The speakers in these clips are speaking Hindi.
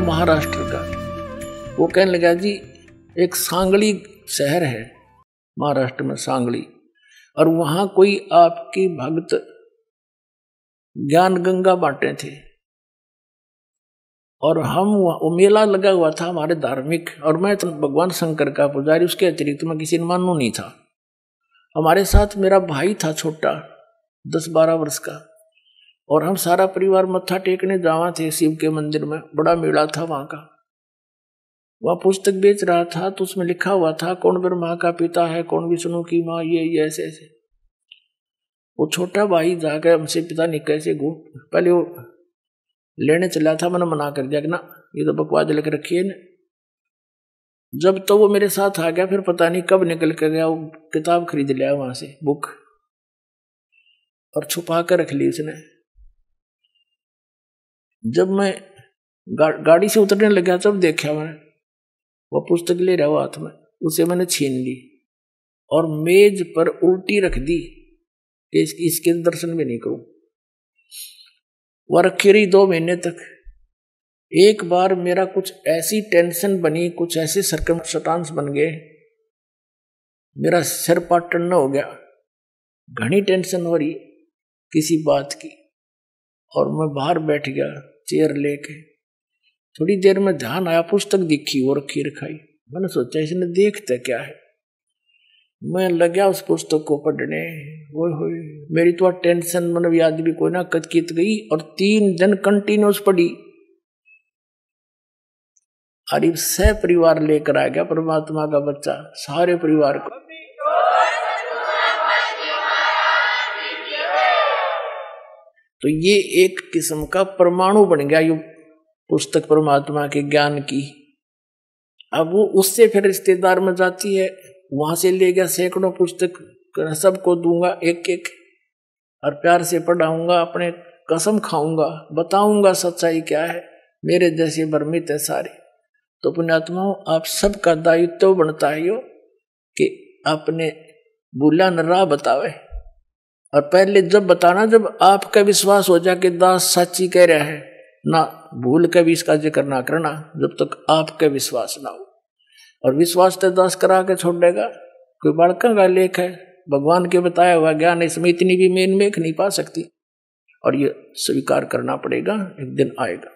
महाराष्ट्र का। वो कहने लगा जी एक सांगली शहर है महाराष्ट्र में, सांगली, और वहां कोई आपकी भक्त ज्ञान गंगा बांटे थे, और हम वो मेला लगा हुआ था हमारे धार्मिक, और मैं तो भगवान शंकर का पुजारी, उसके अतिरिक्त मैं किसी ने मानू नहीं था। हमारे साथ मेरा भाई था छोटा 10-12 वर्ष का, और हम सारा परिवार मत्था टेकने जावा थे शिव के मंदिर में, बड़ा मेला था वहां का। वह पुस्तक बेच रहा था तो उसमें लिखा हुआ था कौन ब्रह्मा का पिता है, कौन विष्णु की माँ, ये ऐसे ऐसे। वो छोटा भाई जाकर हमसे पिता नहीं कैसे पहले वो लेने चला था, मैंने मना कर दिया कि ना ये तो बकवास लेकर रखी है ना। जब तो वो मेरे साथ आ गया, फिर पता नहीं कब निकल कर गया, वो किताब खरीद लिया वहां से, बुक, और छुपा कर रख ली उसने। जब मैं गाड़ी से उतरने लगा तब देखा मैंने वो पुस्तक ले रहा हाथ में, उसे मैंने छीन ली और मेज पर उल्टी रख दी कि इसके दर्शन भी नहीं करूं। वह रखी रही 2 महीने तक। एक बार मेरा कुछ ऐसी टेंशन बनी, कुछ ऐसे सर्कमस्टांस बन गए, मेरा सिर पाटन न हो गया, घनी टेंशन हो रही किसी बात की, और मैं बाहर बैठ गया चेयर लेके। थोड़ी देर में ध्यान आया, पुस्तक दिखी वो रखी रखाई। मैंने सोचा इसने देखता क्या है, मैं लगा उस पुस्तक को पढ़ने। वो मेरी तो टेंशन मतलब याद भी कोई ना कचकित गई, और 3 दिन कंटिन्यूस पढ़ी। और सह परिवार लेकर आ गया परमात्मा का बच्चा, सारे परिवार को। तो ये एक किस्म का परमाणु बन गया ये पुस्तक परमात्मा के ज्ञान की। अब वो उससे फिर रिश्तेदार में जाती है, वहां से ले गया सैकड़ों पुस्तक, सबको दूंगा एक एक, और प्यार से पढ़ाऊंगा, अपने कसम खाऊंगा, बताऊंगा सच्चाई क्या है, मेरे जैसे भ्रमित है सारे। तो पुण्यात्माओं, आप सबका दायित्व बनता है यो कि अपने भूला न राह बतावे, और पहले जब बताना जब आपका विश्वास हो जाए कि दास सच्ची कह रहा है, ना भूल के भी इसका जिक्र ना करना जब तक आपका विश्वास ना हो। और विश्वास तो दास करा के छोड़ देगा, कोई बड़का का लेख है, भगवान के बताया हुआ ज्ञान, इसमें इतनी भी मेन मेख नहीं पा सकती, और ये स्वीकार करना पड़ेगा, एक दिन आएगा।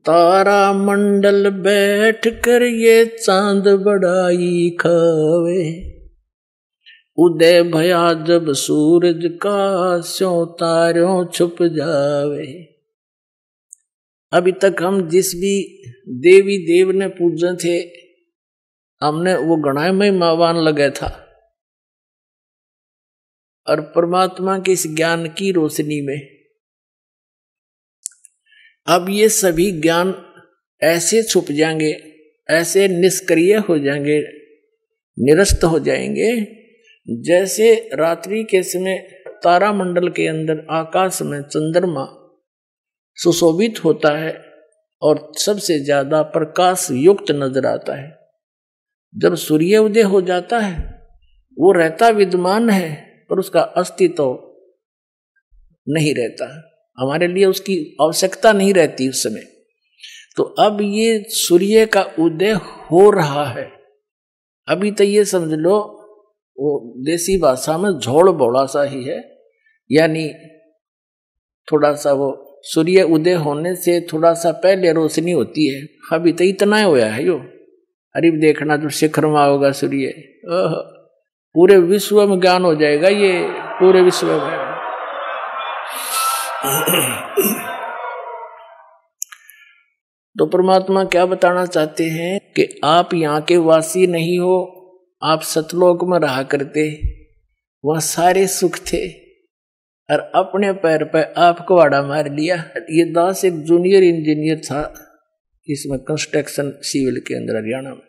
तारा मंडल बैठ कर ये चांद बड़ाई खावे, उदय भया जब सूरज का स्यों तारों छुप जावे। अभी तक हम जिस भी देवी देव ने पूजे थे, हमने वो गणाय में मावान लगा था, और परमात्मा के इस ज्ञान की रोशनी में अब ये सभी ज्ञान ऐसे छुप जाएंगे, ऐसे निष्क्रिय हो जाएंगे, निरस्त हो जाएंगे, जैसे रात्रि के समय तारामंडल के अंदर आकाश में चंद्रमा सुशोभित होता है और सबसे ज्यादा प्रकाश युक्त नजर आता है। जब सूर्य उदय हो जाता है वो रहता विद्यमान है, पर उसका अस्तित्व नहीं रहता, हमारे लिए उसकी आवश्यकता नहीं रहती उस समय। तो अब ये सूर्य का उदय हो रहा है। अभी तो ये समझ लो वो देसी भाषा में झोड़ बोड़ा सा ही है, यानी थोड़ा सा वो सूर्य उदय होने से थोड़ा सा पहले रोशनी होती है। अभी तो इतना ही होया है यो। अरे देखना जो शिखर में होगा सूर्य, पूरे विश्व में ज्ञान हो जाएगा, ये पूरे विश्व में। तो परमात्मा क्या बताना चाहते हैं कि आप यहाँ के वासी नहीं हो, आप सतलोक में रहा करते, वहां सारे सुख थे, और अपने पैर पे आप कुहाड़ा मार लिया। ये दास एक जूनियर इंजीनियर था इसमें, कंस्ट्रक्शन सिविल के अंदर, हरियाणा में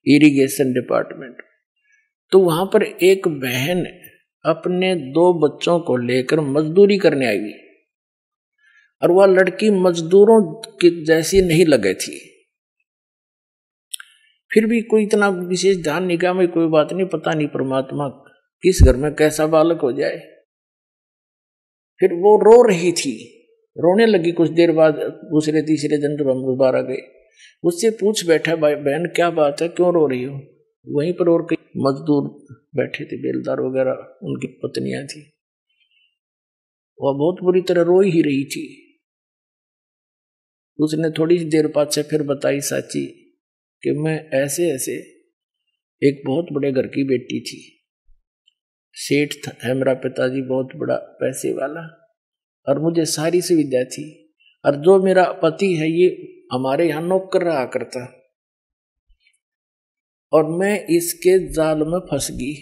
इरिगेशन डिपार्टमेंट। तो वहां पर एक बहन अपने 2 बच्चों को लेकर मजदूरी करने आई, और वह लड़की मजदूरों की जैसी नहीं लगे थी। फिर भी कोई इतना विशेष ध्यान निगाह में, कोई बात नहीं, पता नहीं परमात्मा किस घर में कैसा बालक हो जाए। फिर वो रो रही थी रोने लगी कुछ देर बाद। दूसरे तीसरे दिन जब हम दोबारा गए, उससे पूछ बैठा, भाई बहन क्या बात है, क्यों रो रही हो? वहीं पर और कई मजदूर बैठे थे, बेलदार वगैरह, उनकी पत्नियां थी, वह बहुत बुरी तरह रो ही रही थी। उसने थोड़ी सी देर बाद से फिर बताई साची कि मैं ऐसे ऐसे एक बहुत बड़े घर की बेटी थी, सेठ है मेरा पिताजी, बहुत बड़ा पैसे वाला, और मुझे सारी सुविधा थी, और जो मेरा पति है ये हमारे यहाँ नौकर रहा करता, और मैं इसके जाल में फंस गई।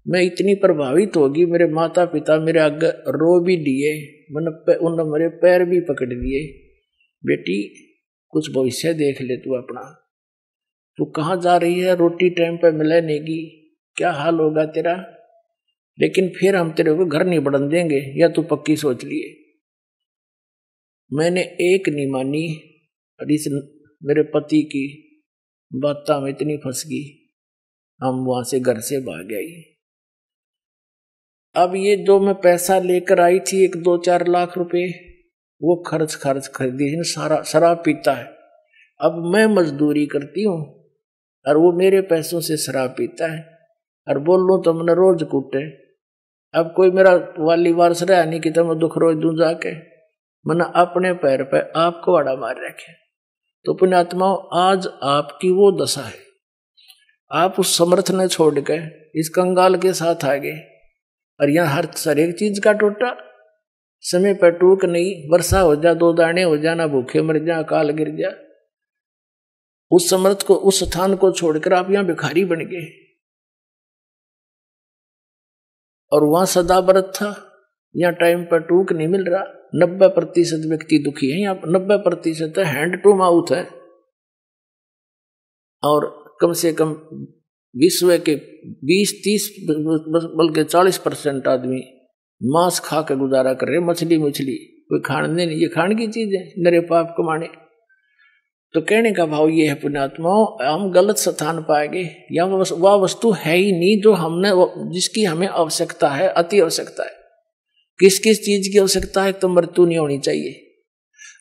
मैं इतनी प्रभावित होगी, मेरे माता पिता मेरे आगे रो भी दिए, उन्होंने मेरे पैर भी पकड़ लिए, बेटी कुछ भविष्य देख ले तू अपना, तू कहाँ जा रही है, रोटी टाइम पे मिले नेगी, क्या हाल होगा तेरा, लेकिन फिर हम तेरे को घर नहीं बढ़न देंगे, या तू पक्की सोच लिए। मैंने एक नहीं मानी, और इस मेरे पति की बात में इतनी फंस गई, हम वहां से घर से भाग गए। अब ये जो मैं पैसा लेकर आई थी 1-2-4 लाख रुपए, वो खर्च खरीदी, सारा शराब पीता है। अब मैं मजदूरी करती हूँ और वो मेरे पैसों से शराब पीता है, और बोल लूँ तो मैंने रोज कूटे। अब कोई मेरा वाली वारस रहा नहीं कि तो मैं दुख रोज दूं जाके, मैंने अपने पैर पे आपको आड़ा मार रखे। तो पुण्यात्माओं, आज आपकी वो दशा है, आप उस समर्थ ने छोड़ के इस कंगाल के साथ आ गए, और यहाँ हर एक चीज का टोटा, समय पर टूक नहीं, वर्षा हो जा, 2 दाने हो जा, ना भूखे मर जा, अकाल गिर जा। उस समर्थ को, उस स्थान को छोड़कर आप यहाँ भिखारी बन गए, और वहां सदा व्रत था, यहाँ टाइम पर टूक नहीं मिल रहा। 90% व्यक्ति दुखी है, यहाँ 90% हैंड टू माउथ है, और कम से कम विश्व के 20-30 बल्कि 40% आदमी मांस खा के गुजारा कर रहे, मछली कोई खाने नहीं, ये खाने की चीज है, नरे पाप कमाने। तो कहने का भाव ये है पुण्यात्माओं, हम गलत स्थान पाएंगे, या वह वस्तु है ही नहीं जो हमने, जिसकी हमें आवश्यकता है, अति आवश्यकता है। किस किस चीज की आवश्यकता है? तो मृत्यु नहीं होनी चाहिए।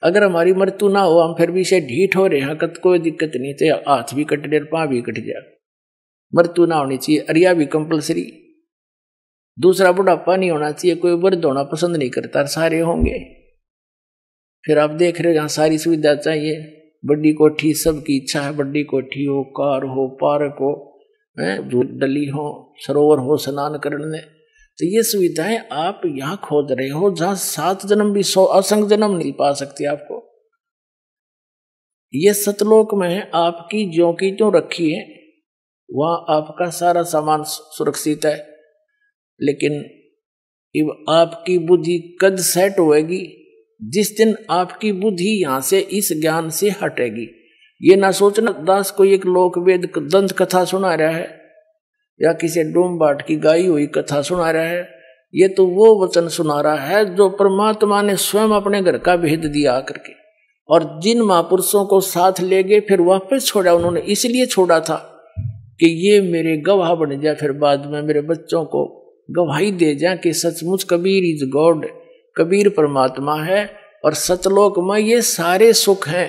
अगर हमारी मृत्यु ना हो, हम फिर भी से ढीठ हो रहे हैं, कोई दिक्कत नहीं, तो हाथ भी कट जाए, पाँव भी कट जाए, मृत्यु ना होनी चाहिए। अरिया भी कंपलसरी। दूसरा, बुढ़ापा नहीं होना चाहिए, कोई वृद्ध होना पसंद नहीं करता, सारे होंगे। फिर आप देख रहे हो जहाँ सारी सुविधा चाहिए, बड़ी कोठी, सबकी इच्छा है बड़ी कोठी हो, कार हो, पार्क हो, डली हो, सरोवर हो स्नान करने, तो ये सुविधाएं आप यहाँ खोज रहे हो जहाँ 7 जन्म भी 100 असंख्य जन्म नहीं पा सकते आपको। ये सतलोक में है, आपकी ज्यों की त्यों रखी है, वहां आपका सारा सामान सुरक्षित है। लेकिन आपकी बुद्धि कद सेट होएगी जिस दिन आपकी बुद्धि यहां से इस ज्ञान से हटेगी। ये ना सोचना दास कोई एक लोक वेद दंत कथा सुना रहा है, या किसी डोम बाट की गाई हुई कथा सुना रहा है। ये तो वो वचन सुना रहा है जो परमात्मा ने स्वयं अपने घर का भेद दिया करके, और जिन महापुरुषों को साथ ले गए फिर वापस छोड़ा, उन्होंने इसलिए छोड़ा था कि ये मेरे गवाह बन जाए, फिर बाद में मेरे बच्चों को गवाही दे जाए कि सचमुच कबीर इज गॉड, कबीर परमात्मा है, और सतलोक में ये सारे सुख हैं।